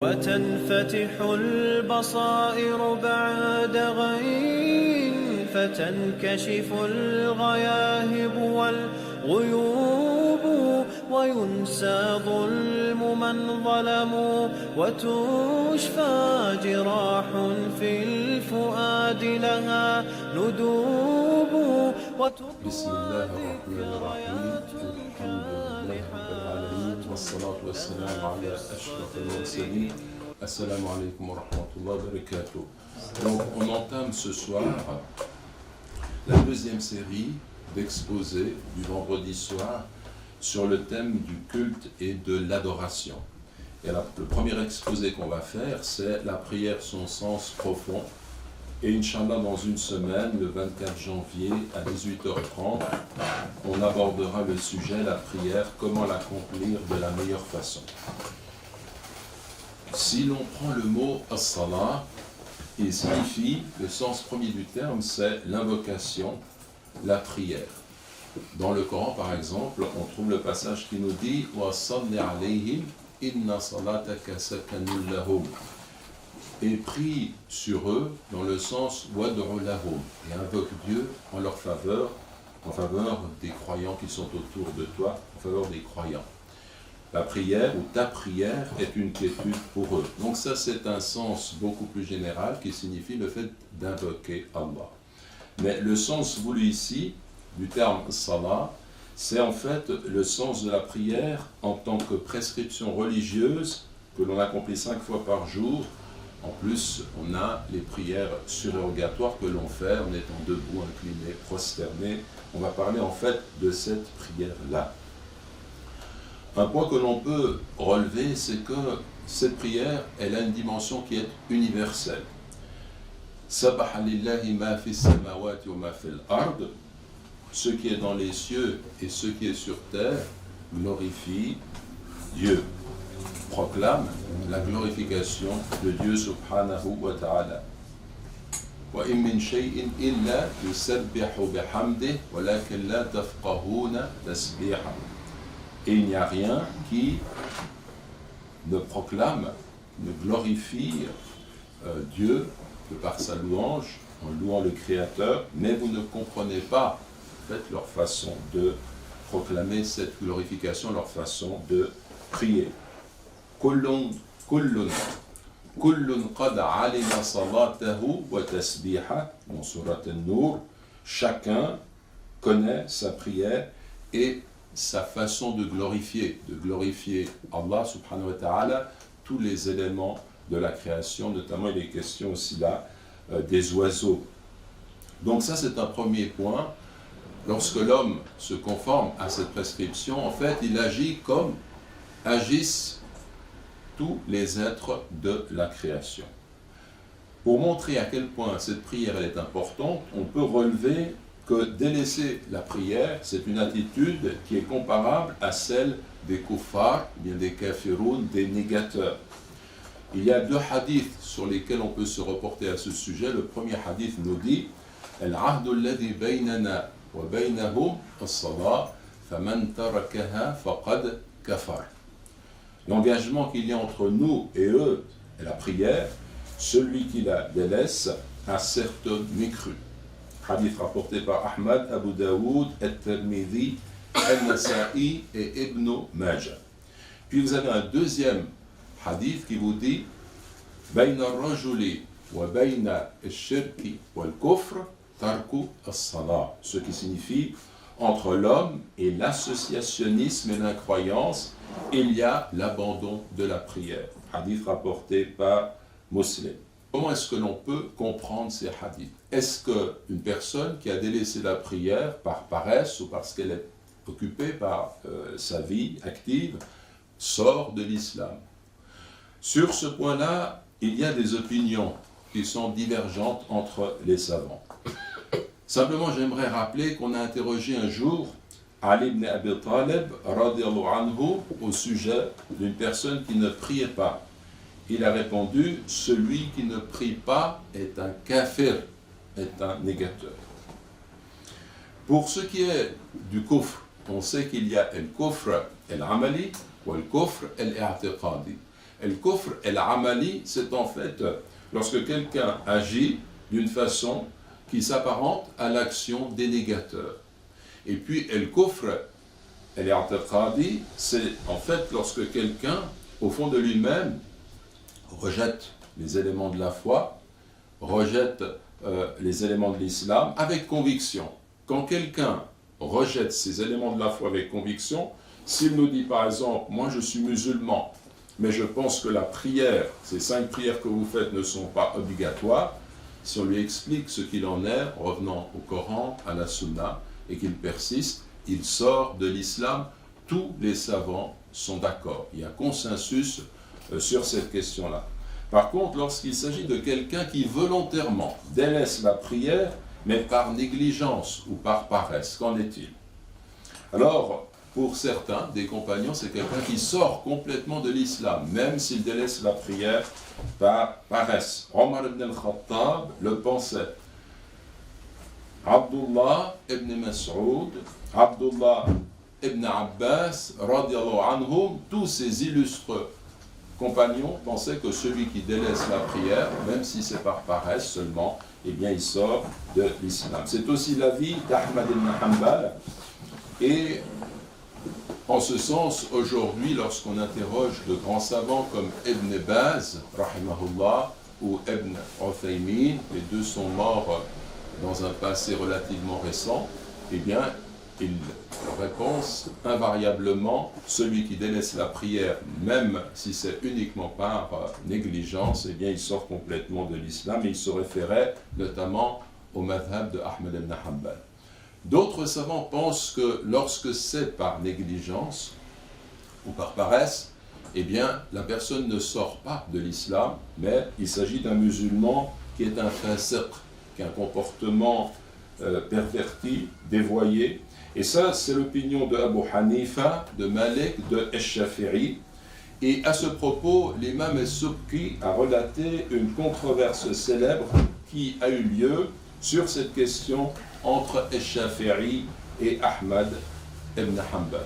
وتنفتح البصائر بعد غين فتنكشف الغياهب والغيوب وينسى ظلم من ظلموا وتشفى جراح في الفؤاد لها ندوب بسم الله الرحمن الرحيم الحمد لله رب العالمين والصلاة والسلام على أشرف المرسلين. Assalamu alaikum wa rahmatullahi wa barakatuh. Donc on entame ce soir la deuxième série d'exposés du vendredi soir sur le thème du culte et de l'adoration. Et le premier exposé qu'on va faire, c'est la prière, son sens profond. Et Inch'Allah, dans une semaine, le 24 janvier à 18h30, on abordera le sujet, la prière, comment l'accomplir de la meilleure façon. Si l'on prend le mot as-salah, il signifie, le sens premier du terme, c'est l'invocation, la prière. Dans le Coran, par exemple, on trouve le passage qui nous dit « Wa salli alayhim inna salataka sakanun lahum » et prie sur eux dans le sens wad'u lahum et invoque Dieu en leur faveur, en faveur des croyants qui sont autour de toi, en faveur des croyants. La prière ou ta prière est une quiétude pour eux. Donc ça c'est un sens beaucoup plus général qui signifie le fait d'invoquer Allah. Mais le sens voulu ici du terme salat, c'est en fait le sens de la prière en tant que prescription religieuse que l'on accomplit 5 fois par jour. En plus, on a les prières surérogatoires que l'on fait en étant debout, incliné, prosterné. On va parler en fait de cette prière-là. Un point que l'on peut relever, c'est que cette prière, elle a une dimension qui est universelle. Sabaha lillahi ma fi samawati wa ma fil ard. Ce qui est dans les cieux et ce qui est sur terre glorifie Dieu, proclame la glorification de Dieu subhanahu wa ta'ala. Wa in min shay'in illa yusabbihu bihamdihi walakin la tafqahuna tasbiha. Et il n'y a rien qui ne proclame, ne glorifie Dieu que par sa louange, en louant le Créateur, mais vous ne comprenez pas en fait, leur façon de proclamer cette glorification, leur façon de prier. Kullun qad alima salatahu wa tasbiha, dans Surat An-Nur, chacun connaît sa prière et sa façon de glorifier Allah subhanahu wa ta'ala, tous les éléments de la création, notamment il est question aussi là des oiseaux. Donc ça c'est un premier point. Lorsque l'homme se conforme à cette prescription, en fait il agit comme agissent tous les êtres de la création. Pour montrer à quel point cette prière elle est importante, on peut relever que délaisser la prière, c'est une attitude qui est comparable à celle des kuffars, bien des kafiroun, des négateurs. Il y a 2 hadiths sur lesquels on peut se reporter à ce sujet. Le premier hadith nous dit « Al-ahdu alladhi baynana wa baynahum as-salah, faman tarakaha faqad kafar » L'engagement qu'il y a entre nous et eux est la prière. Celui qui la délaisse a certes mécru. Hadith rapporté par Ahmad, Abu Daoud, At-Tirmidhi, Al-Nasa'i et Ibn Majah. Puis vous avez un deuxième hadith qui vous dit Bayna ar-rajuli wa bayna ash-shirki wal-kufr tarku as-salah. Ce qui signifie entre l'homme et l'associationnisme et l'incroyance, il y a l'abandon de la prière. Hadith rapporté par Muslim. Comment est-ce que l'on peut comprendre ces hadiths? Est-ce qu'une personne qui a délaissé la prière par paresse ou parce qu'elle est occupée par sa vie active sort de l'islam? Sur ce point-là, il y a des opinions qui sont divergentes entre les savants. Simplement, j'aimerais rappeler qu'on a interrogé un jour Ali ibn Abi Talib radiyallahu anhu au sujet d'une personne qui ne priait pas. Il a répondu, celui qui ne prie pas est un kafir, est un négateur. Pour ce qui est du kufr, on sait qu'il y a le kufr al-amali ou le kufr al-i'tiqadi. El-kufr, el-amali, c'est en fait lorsque quelqu'un agit d'une façon qui s'apparente à l'action des négateurs. Et puis el-kufr, el-i'tiqadi, c'est en fait lorsque quelqu'un, au fond de lui-même, rejette les éléments de la foi, rejette les éléments de l'islam avec conviction. Quand quelqu'un rejette ces éléments de la foi avec conviction, s'il nous dit par exemple, moi je suis musulman, mais je pense que la prière, ces 5 prières que vous faites ne sont pas obligatoires, si on lui explique ce qu'il en est, revenant au Coran, à la Sunna, et qu'il persiste, il sort de l'islam. Tous les savants sont d'accord. Il y a consensus sur cette question-là. Par contre, lorsqu'il s'agit de quelqu'un qui volontairement délaisse la prière, mais par négligence ou par paresse, qu'en est-il? Alors, pour certains des compagnons, c'est quelqu'un qui sort complètement de l'islam, même s'il délaisse la prière par paresse. Omar ibn al-Khattab le pensait. Abdullah ibn Mas'ud, Abdullah ibn Abbas, radiallahu anhum, tous ces illustres compagnons pensaient que celui qui délaisse la prière, même si c'est par paresse seulement, eh bien il sort de l'islam. C'est aussi l'avis d'Ahmad ibn Hanbal. Et en ce sens, aujourd'hui, lorsqu'on interroge de grands savants comme Ibn Baz, rahimahullah, ou Ibn Uthaymin, les deux sont morts dans un passé relativement récent, eh bien, ils répondent invariablement, celui qui délaisse la prière, même si c'est uniquement par négligence, eh bien, il sort complètement de l'islam, et il se référait notamment au madhab de Ahmad ibn Hanbal. D'autres savants pensent que lorsque c'est par négligence ou par paresse, eh bien, la personne ne sort pas de l'islam, mais il s'agit d'un musulman qui est un fasiq, qui a un comportement perverti, dévoyé. Et ça, c'est l'opinion de Abu Hanifa, de Malik, de Ash-Shafi'i. Et à ce propos, l'imam al-Subki a relaté une controverse célèbre qui a eu lieu sur cette question entre Ash-Shafi'i et Ahmad ibn Hanbal.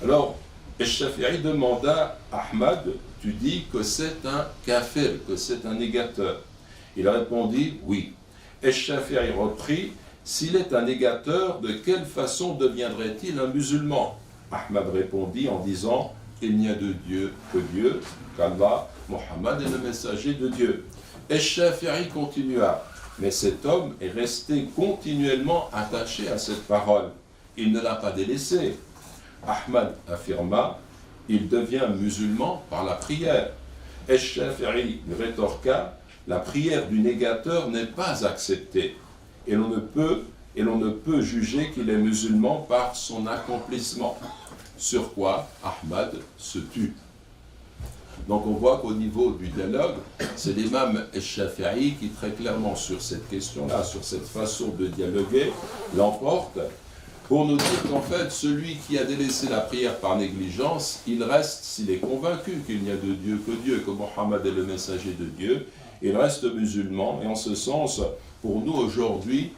Alors, Ash-Shafi'i demanda à Ahmad, tu dis que c'est un kafir, que c'est un négateur. Il répondit, oui. Ash-Shafi'i reprit, s'il est un négateur, de quelle façon deviendrait-il un musulman? Ahmad répondit en disant, il n'y a de Dieu que Dieu, qu'Allah, Muhammad est le messager de Dieu. Ash-Shafi'i continua, mais cet homme est resté continuellement attaché à cette parole. Il ne l'a pas délaissée. Ahmad affirma, il devient musulman par la prière. Ash-Shafi'i rétorqua, la prière du négateur n'est pas acceptée. Et l'on ne peut juger qu'il est musulman par son accomplissement. Sur quoi Ahmad se tut. Donc on voit qu'au niveau du dialogue, c'est l'imam al-Shafi'i qui très clairement sur cette question-là, sur cette façon de dialoguer, l'emporte pour nous dire qu'en fait, celui qui a délaissé la prière par négligence, il reste, s'il est convaincu qu'il n'y a de Dieu que Dieu, que Mohammed est le messager de Dieu, il reste musulman. Et en ce sens, pour nous aujourd'hui,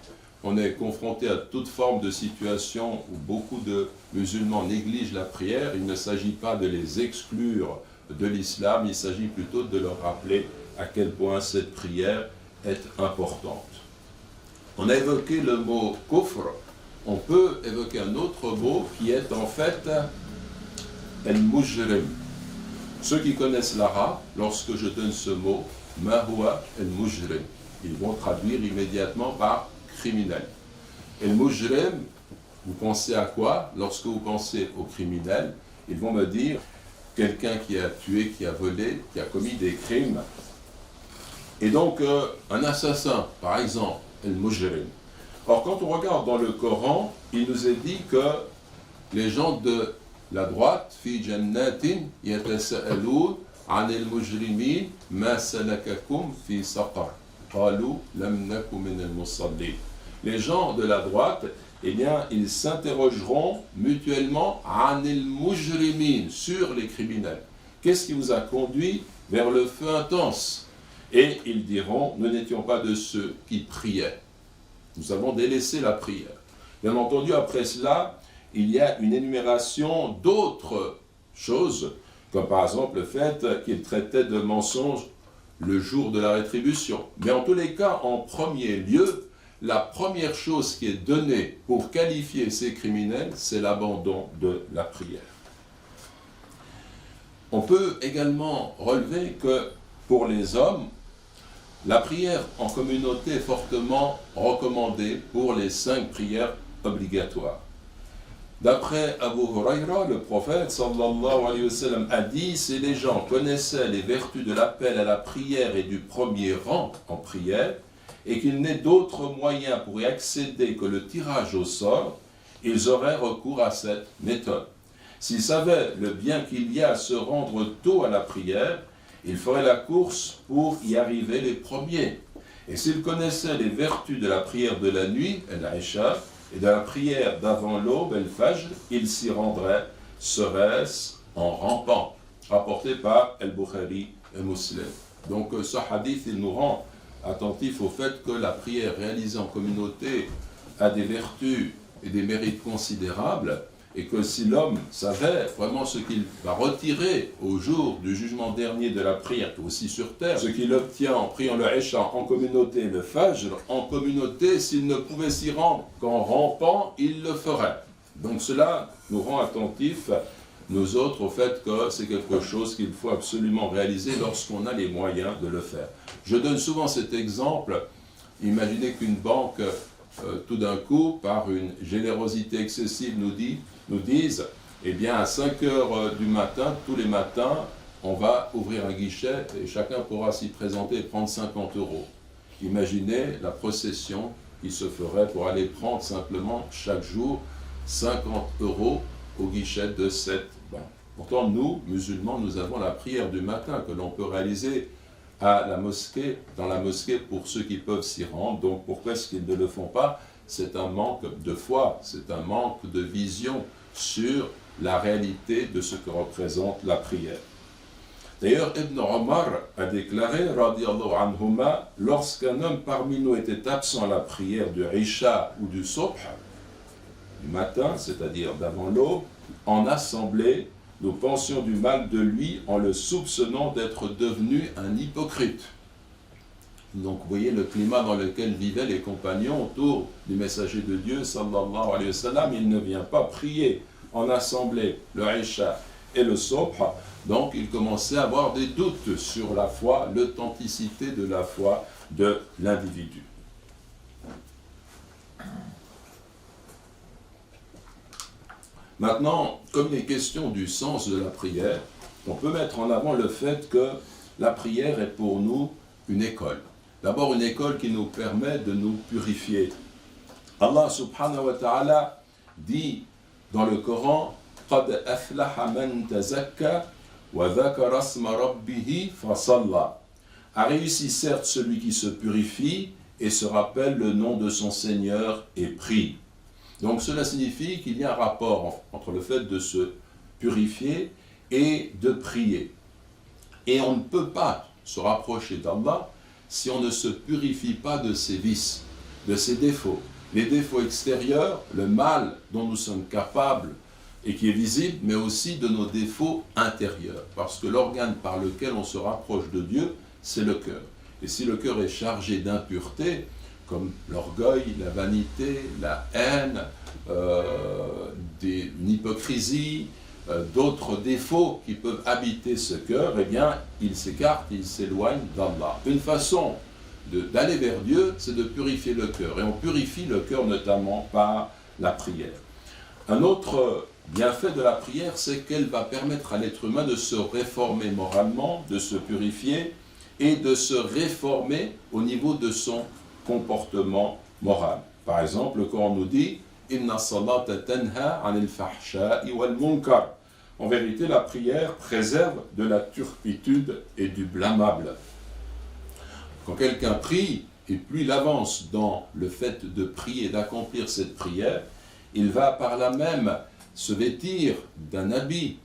on est confronté à toute forme de situation où beaucoup de musulmans négligent la prière. Il ne s'agit pas de les exclure de l'islam, il s'agit plutôt de leur rappeler à quel point cette prière est importante. On a évoqué le mot kufr, on peut évoquer un autre mot qui est en fait al-mujrim. Ceux qui connaissent l'arabe, lorsque je donne ce mot, ma huwa al-mujrim, ils vont traduire immédiatement par criminel. Al-mujrim, vous pensez à quoi? Lorsque vous pensez au criminel, ils vont me dire quelqu'un qui a tué, qui a volé, qui a commis des crimes. Et donc, un assassin, par exemple, al-mujrim. Or, quand on regarde dans le Coran, il nous est dit que les gens de la droite, fi jannatin yatasa'aloun an al-mujrimin ma salakakum fi saqar qalu lam naku min al-musallin. Les gens de la droite, eh bien, ils s'interrogeront mutuellement an al-mujrimin, sur les criminels. Qu'est-ce qui vous a conduit vers le feu intense? Et ils diront, nous n'étions pas de ceux qui priaient. Nous avons délaissé la prière. Bien entendu, après cela, il y a une énumération d'autres choses comme par exemple le fait qu'il traitait de mensonge le jour de la rétribution. Mais en tous les cas, en premier lieu, la première chose qui est donnée pour qualifier ces criminels, c'est l'abandon de la prière. On peut également relever que pour les hommes, la prière en communauté est fortement recommandée pour les 5 prières obligatoires. D'après Abu Huraira, le prophète sallallahu alayhi wa sallam a dit: si les gens connaissaient les vertus de l'appel à la prière et du premier rang en prière, et qu'il n'ait d'autre moyen pour y accéder que le tirage au sort, ils auraient recours à cette méthode. S'ils savaient le bien qu'il y a à se rendre tôt à la prière, ils feraient la course pour y arriver les premiers. Et s'ils connaissaient les vertus de la prière de la nuit, al-Isha, et de la prière d'avant l'aube, al-Fajr, ils s'y rendraient, serait-ce en rampant. Rapporté par Al-Bukhari et Muslim. Donc ce hadith, il nous rend attentifs au fait que la prière réalisée en communauté a des vertus et des mérites considérables, et que si l'homme savait vraiment ce qu'il va retirer au jour du jugement dernier de la prière, aussi sur terre, ce qu'il obtient en priant le Isha en communauté, le Fajr en communauté, s'il ne pouvait s'y rendre qu'en rampant, il le ferait. Donc cela nous rend attentifs, nous autres, au fait que c'est quelque chose qu'il faut absolument réaliser lorsqu'on a les moyens de le faire. Je donne souvent cet exemple. Imaginez qu'une banque, tout d'un coup, par une générosité excessive, nous dise, eh bien, à 5 heures du matin, tous les matins, on va ouvrir un guichet et chacun pourra s'y présenter et prendre 50 €. Imaginez la procession qui se ferait pour aller prendre simplement chaque jour 50 € au guichet de cette banque. Pourtant, nous, musulmans, nous avons la prière du matin que l'on peut réaliser à la mosquée, dans la mosquée pour ceux qui peuvent s'y rendre. Donc pourquoi est-ce qu'ils ne le font pas? C'est un manque de foi, c'est un manque de vision sur la réalité de ce que représente la prière. D'ailleurs, Ibn Omar a déclaré, radiyallahu anhuma, lorsqu'un homme parmi nous était absent à la prière du Isha ou du Subh, du matin, c'est-à-dire d'avant l'aube, en assemblée, nous pensions du mal de lui en le soupçonnant d'être devenu un hypocrite. Donc vous voyez le climat dans lequel vivaient les compagnons autour du messager de Dieu, sallallahu alayhi wa sallam. Il ne vient pas prier en assemblée le Isha et le Subh, donc il commençait à avoir des doutes sur la foi, l'authenticité de la foi de l'individu. Maintenant, comme il est question du sens de la prière, on peut mettre en avant le fait que la prière est pour nous une école. D'abord, une école qui nous permet de nous purifier. Allah subhanahu wa ta'ala dit dans le Coran « قَدْ أَفْلَحَ مَنْ تَزَكَّى وَذَكَرَ اسْمَ رَبِّهِ فَصَلَّى » A réussi certes celui qui se purifie et se rappelle le nom de son Seigneur et prie. Donc cela signifie qu'il y a un rapport entre le fait de se purifier et de prier. Et on ne peut pas se rapprocher d'Allah si on ne se purifie pas de ses vices, de ses défauts. Les défauts extérieurs, le mal dont nous sommes capables et qui est visible, mais aussi de nos défauts intérieurs. Parce que l'organe par lequel on se rapproche de Dieu, c'est le cœur. Et si le cœur est chargé d'impureté, comme l'orgueil, la vanité, la haine, une hypocrisie, d'autres défauts qui peuvent habiter ce cœur, eh bien, il s'écarte, il s'éloigne d'Allah. Une façon d'aller vers Dieu, c'est de purifier le cœur. Et on purifie le cœur notamment par la prière. Un autre bienfait de la prière, c'est qu'elle va permettre à l'être humain de se réformer moralement, de se purifier et de se réformer au niveau de son comportement moral. Par exemple, le Coran nous dit « Inna salata tanha anil fahsha'i wal munkar » En vérité, la prière préserve de la turpitude et du blâmable. Quand quelqu'un prie, et plus il avance dans le fait de prier, d'accomplir cette prière, il va par là même se vêtir d'un habit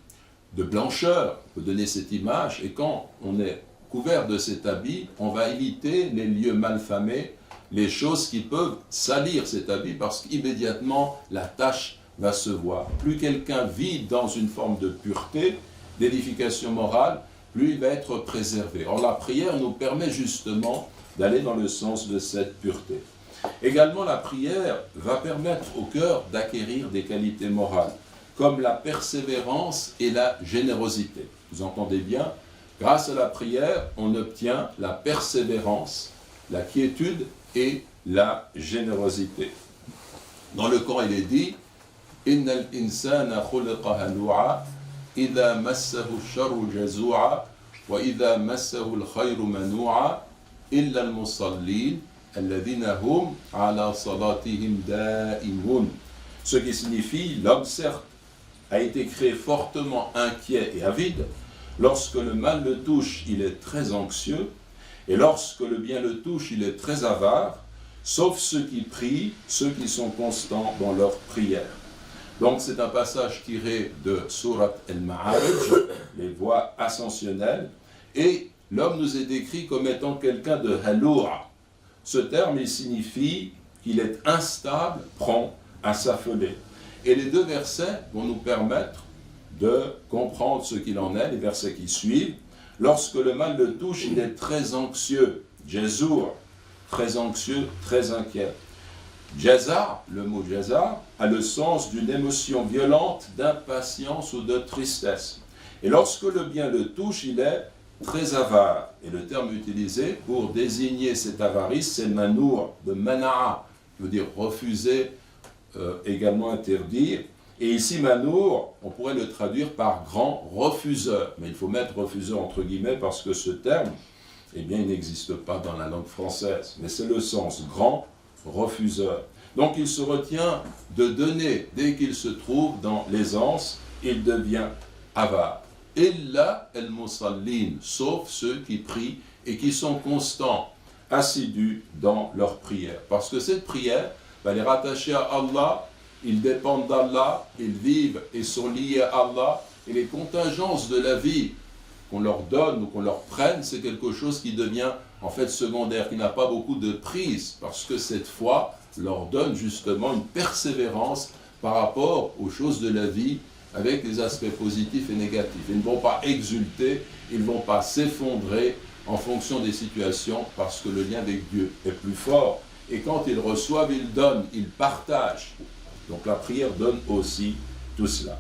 de blancheur, on peut donner cette image, et quand on est couvert de cet habit, on va éviter les lieux malfamés, les choses qui peuvent salir cet habit, parce qu'immédiatement la tache va se voir. Plus quelqu'un vit dans une forme de pureté, d'édification morale, plus il va être préservé. Or, la prière nous permet justement d'aller dans le sens de cette pureté. Également, la prière va permettre au cœur d'acquérir des qualités morales, comme la persévérance et la générosité. Vous entendez bien, grâce à la prière, on obtient la persévérance, la quiétude et la générosité. Dans le Coran, il est dit « Innal insana khuliqa halu'a, idha massahu sharru jazua, wa idha massahu al-khayru manu'a, illa al-musallin, alladhina hum ala salatihim da'imun » Ce qui signifie, l'homme certes a été créé fortement inquiet et avide. Lorsque le mal le touche, il est très anxieux, et lorsque le bien le touche, il est très avare, sauf ceux qui prient, ceux qui sont constants dans leur prière. Donc c'est un passage tiré de Surat Al-Ma'arij, les voies ascensionnelles, et l'homme nous est décrit comme étant quelqu'un de haloura. Ce terme, il signifie qu'il est instable, prompt à s'affoler. Et les deux versets vont nous permettre de comprendre ce qu'il en est, les versets qui suivent. Lorsque le mal le touche, il est très anxieux. Jazour, très anxieux, très inquiet. Jaza, le mot jaza, a le sens d'une émotion violente, d'impatience ou de tristesse. Et lorsque le bien le touche, il est très avare. Et le terme utilisé pour désigner cette avarice, c'est manour, de mana'a, qui veut dire refuser, également interdire. Et ici, manour, on pourrait le traduire par grand refuseur. Mais il faut mettre refuseur entre guillemets parce que ce terme, eh bien, il n'existe pas dans la langue française. Mais c'est le sens, grand refuseur. Donc il se retient de donner dès qu'il se trouve dans l'aisance, il devient avare. Illa al-musallin, sauf ceux qui prient et qui sont constants, assidus dans leur prière. Parce que cette prière va les rattacher à Allah, ils dépendent d'Allah, ils vivent et sont liés à Allah, et les contingences de la vie qu'on leur donne ou qu'on leur prenne, c'est quelque chose qui devient en fait secondaire, qui n'a pas beaucoup de prise, parce que cette foi leur donne justement une persévérance par rapport aux choses de la vie, avec les aspects positifs et négatifs. Ils ne vont pas exulter, ils ne vont pas s'effondrer en fonction des situations, parce que le lien avec Dieu est plus fort. Et quand ils reçoivent, ils donnent, ils partagent. Donc la prière donne aussi tout cela.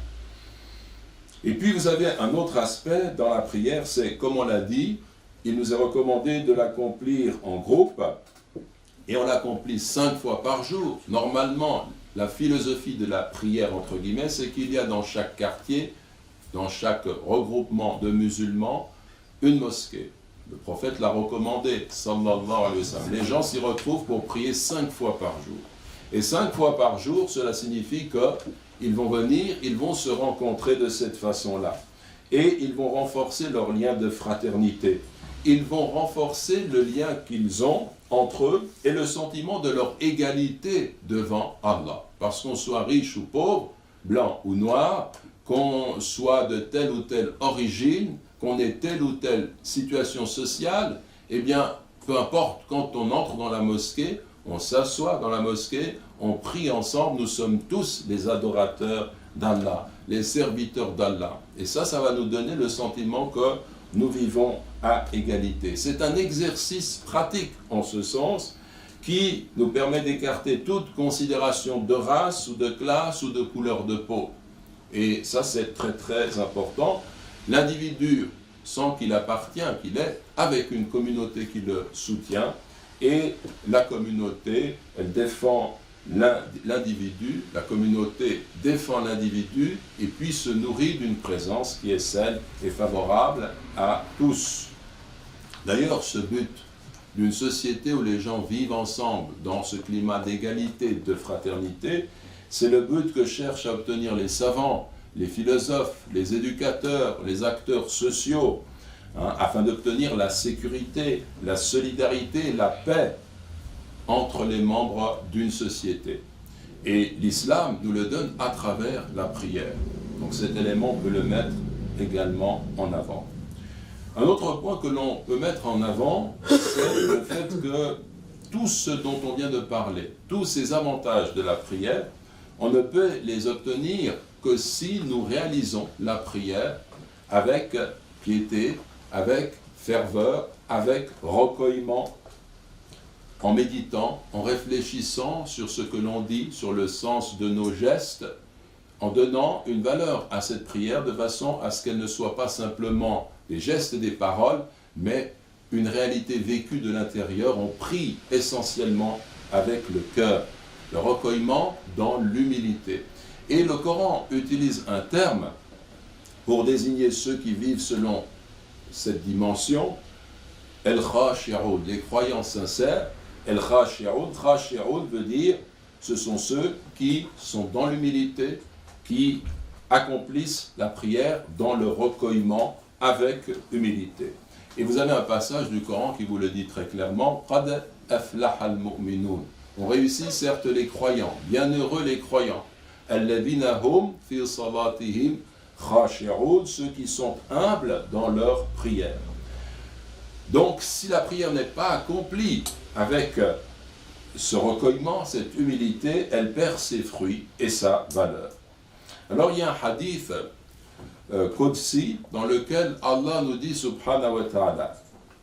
Et puis vous avez un autre aspect dans la prière, c'est, comme on l'a dit, il nous est recommandé de l'accomplir en groupe, et on l'accomplit 5 fois par jour. Normalement, la philosophie de la prière, entre guillemets, c'est qu'il y a dans chaque quartier, dans chaque regroupement de musulmans, une mosquée. Le prophète l'a recommandé, sallallahu alayhi wa sallam. Les gens s'y retrouvent pour prier 5 fois par jour. Et 5 fois par jour, cela signifie qu'ils vont venir, ils vont se rencontrer de cette façon-là. Et ils vont renforcer leur lien de fraternité. Ils vont renforcer le lien qu'ils ont entre eux et le sentiment de leur égalité devant Allah. Parce qu'on soit riche ou pauvre, blanc ou noir, qu'on soit de telle ou telle origine, qu'on ait telle ou telle situation sociale, eh bien, peu importe, quand on entre dans la mosquée, on s'assoit dans la mosquée, on prie ensemble, nous sommes tous les adorateurs d'Allah, les serviteurs d'Allah. Et ça va nous donner le sentiment que nous vivons à égalité. C'est un exercice pratique en ce sens qui nous permet d'écarter toute considération de race ou de classe ou de couleur de peau. Et ça, c'est très très important. L'individu sent qu'il appartient, qu'il est avec une communauté qui le soutient, et la communauté, elle défend l'individu, la communauté défend l'individu et puis se nourrit d'une présence qui est saine et favorable à tous. D'ailleurs, ce but d'une société où les gens vivent ensemble dans ce climat d'égalité, de fraternité, c'est le but que cherchent à obtenir les savants, les philosophes, les éducateurs, les acteurs sociaux, afin d'obtenir la sécurité, la solidarité, la paix entre les membres d'une société. Et l'islam nous le donne à travers la prière. Donc cet élément, on peut le mettre également en avant. Un autre point que l'on peut mettre en avant, c'est le fait que tout ce dont on vient de parler, tous ces avantages de la prière, on ne peut les obtenir que si nous réalisons la prière avec piété, avec ferveur, avec recueillement, en méditant, en réfléchissant sur ce que l'on dit, sur le sens de nos gestes, en donnant une valeur à cette prière de façon à ce qu'elle ne soit pas simplement des gestes et des paroles, mais une réalité vécue de l'intérieur. On prie essentiellement avec le cœur, le recueillement dans l'humilité. Et le Coran utilise un terme pour désigner ceux qui vivent selon cette dimension, el-khashi'oun, les croyants sincères. El-khashi'oun veut dire, ce sont ceux qui sont dans l'humilité, qui accomplissent la prière dans le recueillement avec humilité. Et vous avez un passage du Coran qui vous le dit très clairement, qad aflaha al-mu'minun. On réussit certes les croyants, bienheureux les croyants. Alladhina hum fi salatihim khashi'un, ceux qui sont humbles dans leur prière. Donc, si la prière n'est pas accomplie avec ce recueillement, cette humilité, elle perd ses fruits et sa valeur. Alors, il y a un hadith Qudsi dans lequel Allah nous dit, subhanahu wa ta'ala,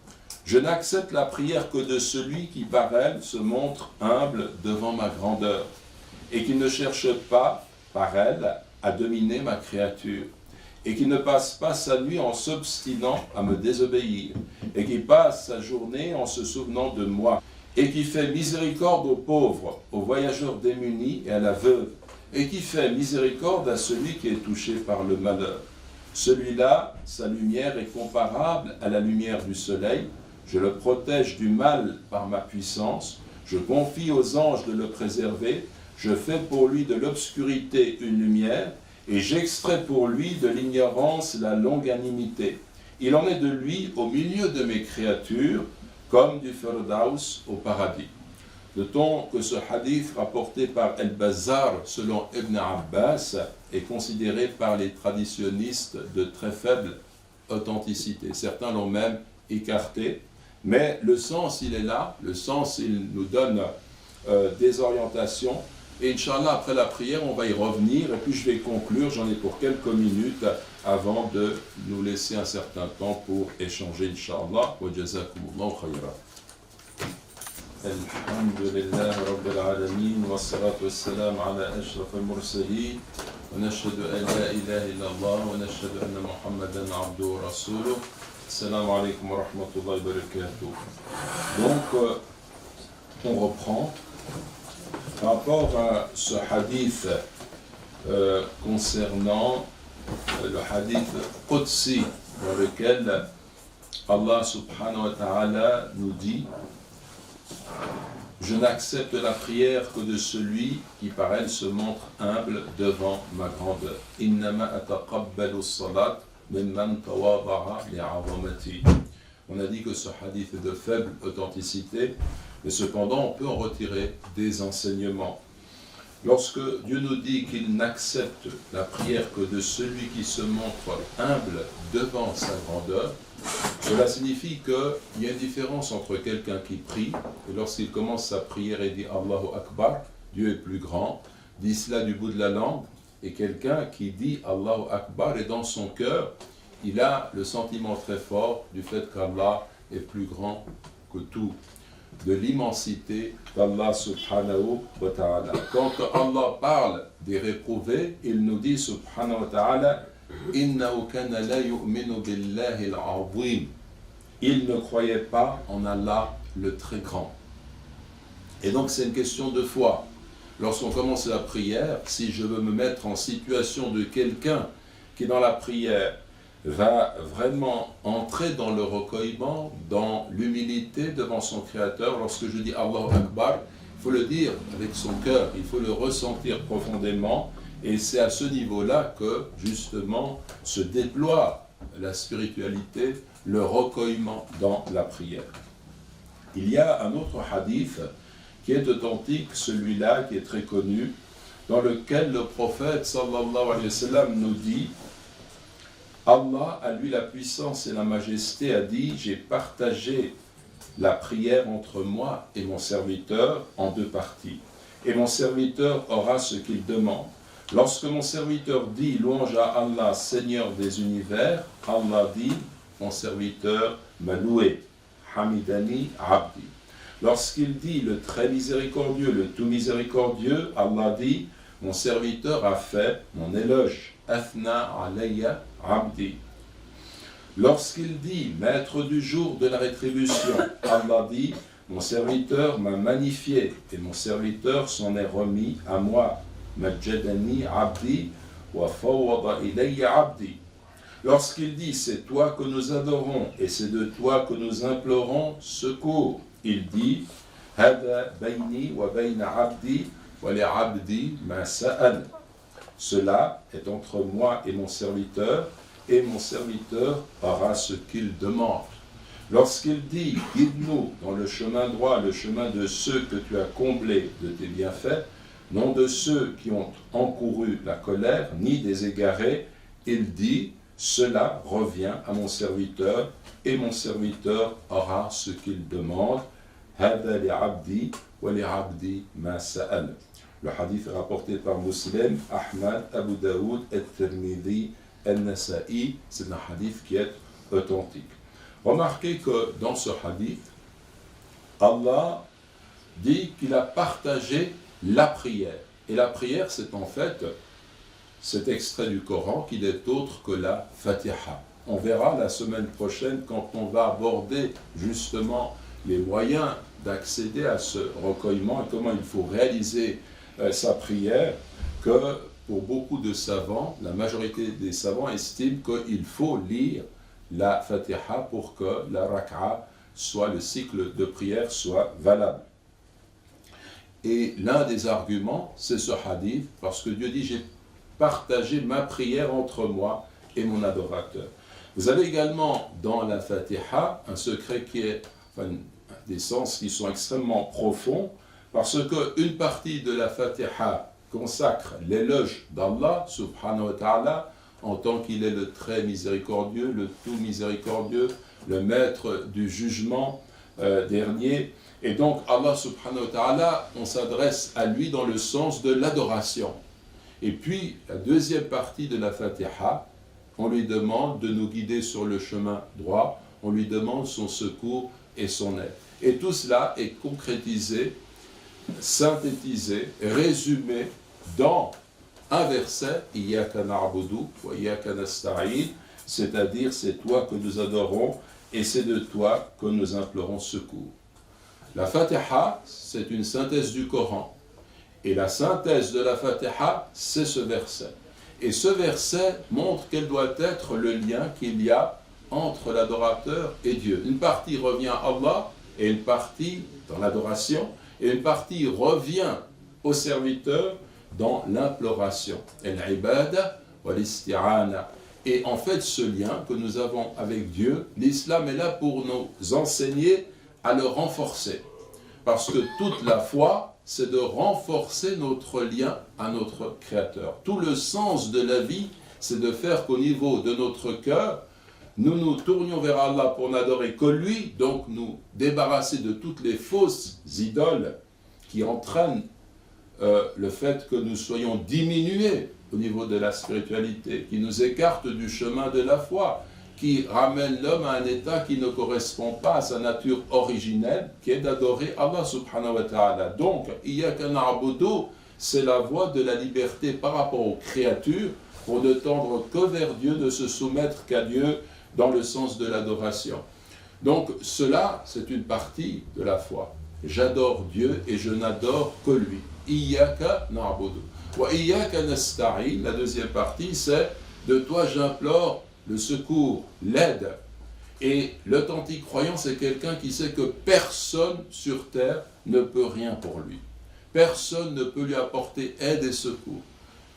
« Je n'accepte la prière que de celui qui par elle se montre humble devant ma grandeur et qui ne cherche pas par elle à dominer ma créature et qui ne passe pas sa nuit en s'obstinant à me désobéir et qui passe sa journée en se souvenant de moi et qui fait miséricorde aux pauvres, aux voyageurs démunis et à la veuve et qui fait miséricorde à celui qui est touché par le malheur. Celui-là, sa lumière est comparable à la lumière du soleil. Je le protège du mal par ma puissance. Je confie aux anges de le préserver. Je fais pour lui de l'obscurité une lumière et j'extrais pour lui de l'ignorance la longanimité. Il en est de lui au milieu de mes créatures comme du Firdaus au paradis. Notons que ce hadith rapporté par Al-Bazzar selon Ibn Abbas est considéré par les traditionnistes de très faible authenticité. Certains l'ont même écarté, mais le sens il est là, le sens il nous donne des orientations. Et Inch'Allah, après la prière, on va y revenir et puis je vais conclure, j'en ai pour quelques minutes avant de nous laisser un certain temps pour échanger, Inch'Allah. Wa jazakumullahu khayra. الحمد لله رب العالمين والصلاة والسلام على أشرف المرسلين ونشهد أن لا إله إلا الله ونشهد أن محمدا عبده ورسوله السلام عليكم ورحمة الله وبركاته. Donc, on reprend par rapport à ce hadith concernant le hadith Qudsi dans lequel Allah subhanahu wa ta'ala nous dit: je n'accepte la prière que de celui qui par elle se montre humble devant ma grandeur. Innama ataqabbalu as-salat mimman tawada'a li'azamati. On a dit que ce hadith est de faible authenticité, mais cependant on peut en retirer des enseignements. Lorsque Dieu nous dit qu'il n'accepte la prière que de celui qui se montre humble devant sa grandeur, cela signifie qu'il y a une différence entre quelqu'un qui prie, et lorsqu'il commence sa prière et dit Allahu Akbar, Dieu est plus grand, dit cela du bout de la langue, et quelqu'un qui dit Allahu Akbar, et dans son cœur, il a le sentiment très fort du fait qu'Allah est plus grand que tout, de l'immensité d'Allah subhanahu wa ta'ala. Quand Allah parle des réprouvés, il nous dit subhanahu wa ta'ala: innahu kana la yu'minu billahi al-'azim. Il ne croyait pas en Allah le très grand. Et donc c'est une question de foi. Lorsqu'on commence la prière, si je veux me mettre en situation de quelqu'un qui dans la prière va vraiment entrer dans le recueillement, dans l'humilité devant son Créateur, lorsque je dis Allahu Akbar, il faut le dire avec son cœur, il faut le ressentir profondément, et c'est à ce niveau-là que justement se déploie la spiritualité, le recueillement dans la prière. Il y a un autre hadith qui est authentique, celui-là qui est très connu, dans lequel le prophète sallallahu alayhi wa sallam nous dit: Allah, à lui la puissance et la majesté, a dit: j'ai partagé la prière entre moi et mon serviteur en deux parties. Et mon serviteur aura ce qu'il demande. Lorsque mon serviteur dit louange à Allah, Seigneur des univers, Allah dit, mon serviteur m'a loué. Hamidani abdi. Lorsqu'il dit le très miséricordieux, le tout miséricordieux, Allah dit, mon serviteur a fait mon éloge. Athna alayya abdi. Lorsqu'il dit maître du jour de la rétribution, Allah dit, mon serviteur m'a magnifié et mon serviteur s'en est remis à moi. Majjadani abdi wa fawwada ilayya abdi. Lorsqu'il dit c'est toi que nous adorons et c'est de toi que nous implorons secours, il dit hada bayni wa bayna abdi wa li abdi ma sa'al. Cela est entre moi et mon serviteur aura ce qu'il demande. Lorsqu'il dit guide-nous dans le chemin droit, le chemin de ceux que tu as comblés de tes bienfaits, non de ceux qui ont encouru la colère, ni des égarés, il dit cela revient à mon serviteur et mon serviteur aura ce qu'il demande. Hada li abdi wa li abdi ma sa'al. Le hadith est rapporté par Muslim, Ahmad, Abu Daoud, At-Tirmidhi, An-Nasa'i. C'est un hadith qui est authentique. Remarquez que dans ce hadith, Allah dit qu'il a partagé la prière. Et la prière, c'est en fait cet extrait du Coran qui n'est autre que la Fatiha. On verra la semaine prochaine quand on va aborder justement les moyens d'accéder à ce recueillement et comment il faut réaliser sa prière, que pour beaucoup de savants, la majorité des savants estiment qu'il faut lire la Fatiha pour que la Raka'a soit, le cycle de prière soit valable. Et l'un des arguments, c'est ce hadith, parce que Dieu dit, j'ai partagé ma prière entre moi et mon adorateur. Vous avez également dans la Fatiha un secret qui est, des sens qui sont extrêmement profonds, parce qu'une partie de la Fatiha consacre l'éloge d'Allah, subhanahu wa ta'ala, en tant qu'il est le très miséricordieux, le tout miséricordieux, le maître du jugement dernier. Et donc Allah subhanahu wa ta'ala, on s'adresse à lui dans le sens de l'adoration. Et puis la deuxième partie de la Fatiha, on lui demande de nous guider sur le chemin droit, on lui demande son secours et son aide. Et tout cela est concrétisé, synthétisé, résumé dans un verset, Iyyaka na'budu wa iyyaka nasta'in, c'est-à-dire c'est toi que nous adorons et c'est de toi que nous implorons secours. La Fatiha, c'est une synthèse du Coran. Et la synthèse de la Fatiha, c'est ce verset. Et ce verset montre quel doit être le lien qu'il y a entre l'adorateur et Dieu. Une partie revient à Allah et une partie dans l'adoration, et une partie revient au serviteur dans l'imploration. El-ibada wa l'isti'ana. Et en fait, ce lien que nous avons avec Dieu, l'islam est là pour nous enseigner à le renforcer. Parce que toute la foi, c'est de renforcer notre lien à notre Créateur. Tout le sens de la vie, c'est de faire qu'au niveau de notre cœur, nous nous tournions vers Allah pour n'adorer que lui, donc nous débarrasser de toutes les fausses idoles qui entraînent le fait que nous soyons diminués au niveau de la spiritualité, qui nous écartent du chemin de la foi, qui ramène l'homme à un état qui ne correspond pas à sa nature originelle, qui est d'adorer Allah subhanahu wa ta'ala. Donc, Iyyaka na'budu, c'est la voie de la liberté par rapport aux créatures, pour ne tendre que vers Dieu, ne se soumettre qu'à Dieu dans le sens de l'adoration. Donc, cela, c'est une partie de la foi. J'adore Dieu et je n'adore que lui. Iyyaka na'budu. Wa iyyaka nasta'in, la deuxième partie, c'est de toi j'implore le secours, l'aide. Et l'authentique croyant, c'est quelqu'un qui sait que personne sur terre ne peut rien pour lui. Personne ne peut lui apporter aide et secours.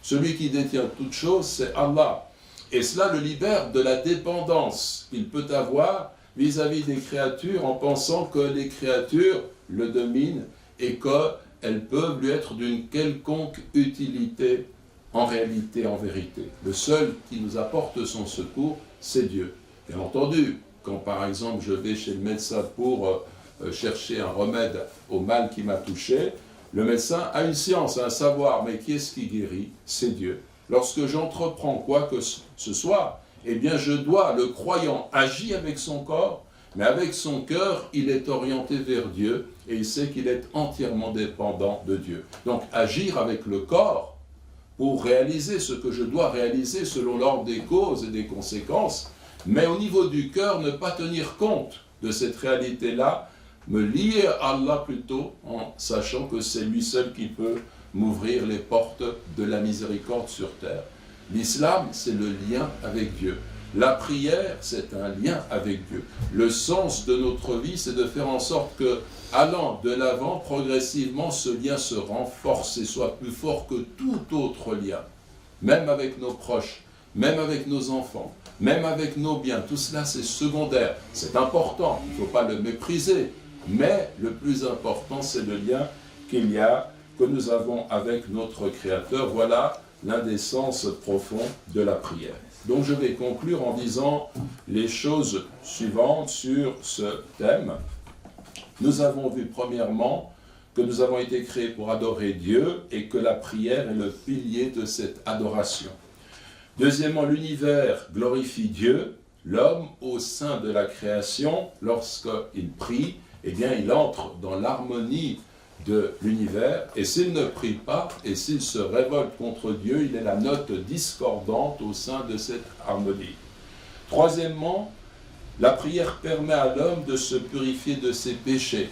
Celui qui détient toute chose, c'est Allah. Et cela le libère de la dépendance qu'il peut avoir vis-à-vis des créatures en pensant que les créatures le dominent et qu'elles peuvent lui être d'une quelconque utilité en réalité, en vérité. Le seul qui nous apporte son secours, c'est Dieu. Bien entendu, quand par exemple je vais chez le médecin pour chercher un remède au mal qui m'a touché, Le médecin a une science, un savoir, mais qui est-ce qui guérit? C'est Dieu. Lorsque j'entreprends quoi que ce soit, eh bien je dois, le croyant agit avec son corps, mais avec son cœur, il est orienté vers Dieu et il sait qu'il est entièrement dépendant de Dieu. Donc agir avec le corps pour réaliser ce que je dois réaliser selon l'ordre des causes et des conséquences, mais au niveau du cœur, ne pas tenir compte de cette réalité-là, me lier à Allah plutôt en sachant que c'est lui seul qui peut m'ouvrir les portes de la miséricorde sur terre. L'islam, c'est le lien avec Dieu. La prière, c'est un lien avec Dieu. Le sens de notre vie, c'est de faire en sorte que, allant de l'avant, progressivement, ce lien se renforce et soit plus fort que tout autre lien. Même avec nos proches, même avec nos enfants, même avec nos biens. Tout cela, c'est secondaire. C'est important, il ne faut pas le mépriser. Mais le plus important, c'est le lien que nous avons avec notre Créateur. Voilà l'un des sens profonds de la prière. Donc je vais conclure en disant les choses suivantes sur ce thème. Nous avons vu premièrement que nous avons été créés pour adorer Dieu et que la prière est le pilier de cette adoration. Deuxièmement, l'univers glorifie Dieu. L'homme, au sein de la création, lorsqu'il prie, eh bien, il entre dans l'harmonie de l'univers, et s'il ne prie pas, et s'il se révolte contre Dieu, il est la note discordante au sein de cette harmonie. Troisièmement, la prière permet à l'homme de se purifier de ses péchés.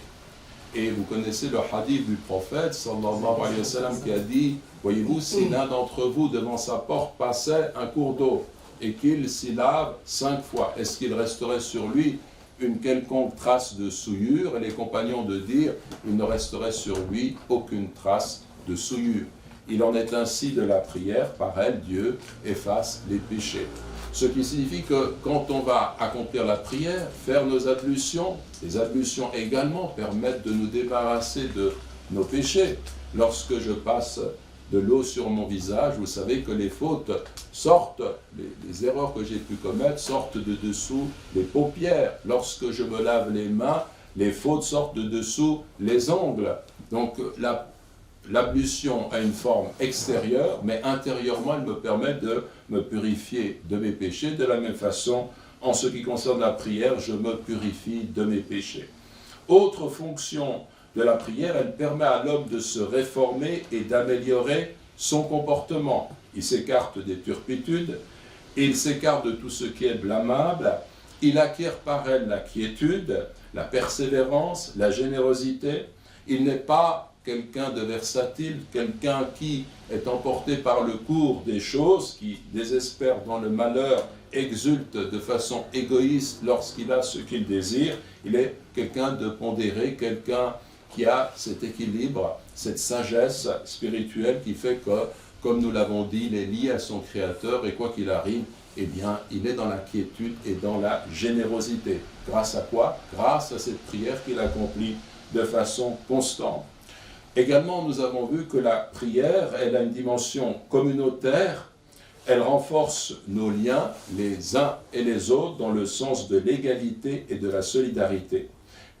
Et vous connaissez le hadith du prophète, sallallahu alayhi wa sallam, qui a dit, voyez-vous, si l'un d'entre vous, devant sa porte, passait un cours d'eau, et qu'il s'y lave 5 fois, est-ce qu'il resterait sur lui une quelconque trace de souillure? Et les compagnons de dire, il ne resterait sur lui aucune trace de souillure. Il en est ainsi de la prière, par elle, Dieu efface les péchés. Ce qui signifie que quand on va accomplir la prière, faire nos ablutions, les ablutions également permettent de nous débarrasser de nos péchés. Lorsque je passe de l'eau sur mon visage, vous savez que les fautes sortent, les erreurs que j'ai pu commettre sortent de dessous les paupières. Lorsque je me lave les mains, les fautes sortent de dessous les ongles. Donc l'ablution a une forme extérieure, mais intérieurement, elle me permet de me purifier de mes péchés. De la même façon, en ce qui concerne la prière, je me purifie de mes péchés. Autre fonction de la prière, elle permet à l'homme de se réformer et d'améliorer son comportement. Il s'écarte des turpitudes, il s'écarte de tout ce qui est blâmable, il acquiert par elle la quiétude, la persévérance, la générosité. Il n'est pas quelqu'un de versatile, quelqu'un qui est emporté par le cours des choses, qui désespère dans le malheur, exulte de façon égoïste lorsqu'il a ce qu'il désire. Il est quelqu'un de pondéré, quelqu'un qui a cet équilibre, cette sagesse spirituelle qui fait que, comme nous l'avons dit, il est lié à son Créateur et quoi qu'il arrive, eh bien, il est dans la quiétude et dans la générosité. Grâce à quoi? Grâce à cette prière qu'il accomplit de façon constante. Également, nous avons vu que la prière, elle a une dimension communautaire, elle renforce nos liens les uns et les autres dans le sens de l'égalité et de la solidarité.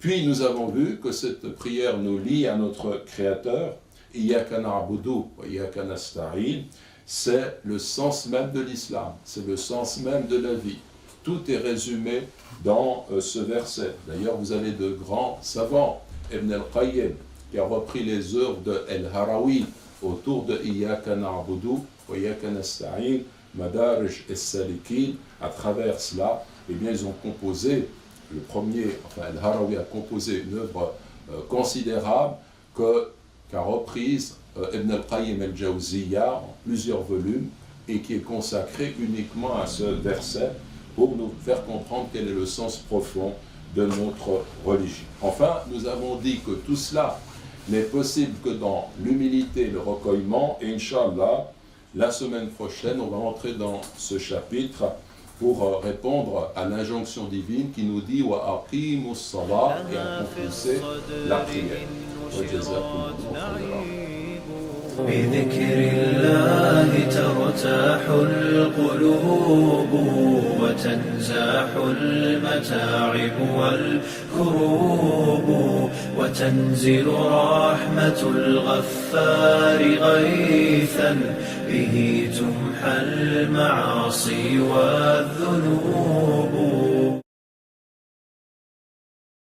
Puis nous avons vu que cette prière nous lie à notre Créateur, Iyyaka na'budu wa iyyaka nasta'in, c'est le sens même de l'islam, c'est le sens même de la vie. Tout est résumé dans ce verset. D'ailleurs, vous avez de grands savants, Ibn al-Qayyim, qui a repris les œuvres de El-Harawi autour de Iyyaka na'budu wa iyyaka nasta'in, Madarij as-Salikin. À travers cela, eh bien, ils ont composé le premier, enfin El-Harawi a composé une œuvre considérable qu'a reprise Ibn al-Qayyim al-Jawziyya en plusieurs volumes et qui est consacrée uniquement à ce verset pour nous faire comprendre quel est le sens profond de notre religion. Enfin, nous avons dit que tout cela n'est possible que dans l'humilité et le recueillement, et Inch'Allah, la semaine prochaine, on va entrer dans ce chapitre pour répondre à l'injonction divine qui nous dit « Wa aqimus salat » et à compulser la prière. بذكر الله ترتاح القلوب وتنزاح المتاعب والكروب وتنزل رحمة الغفار غيثا به تمحى المعاصي والذنوب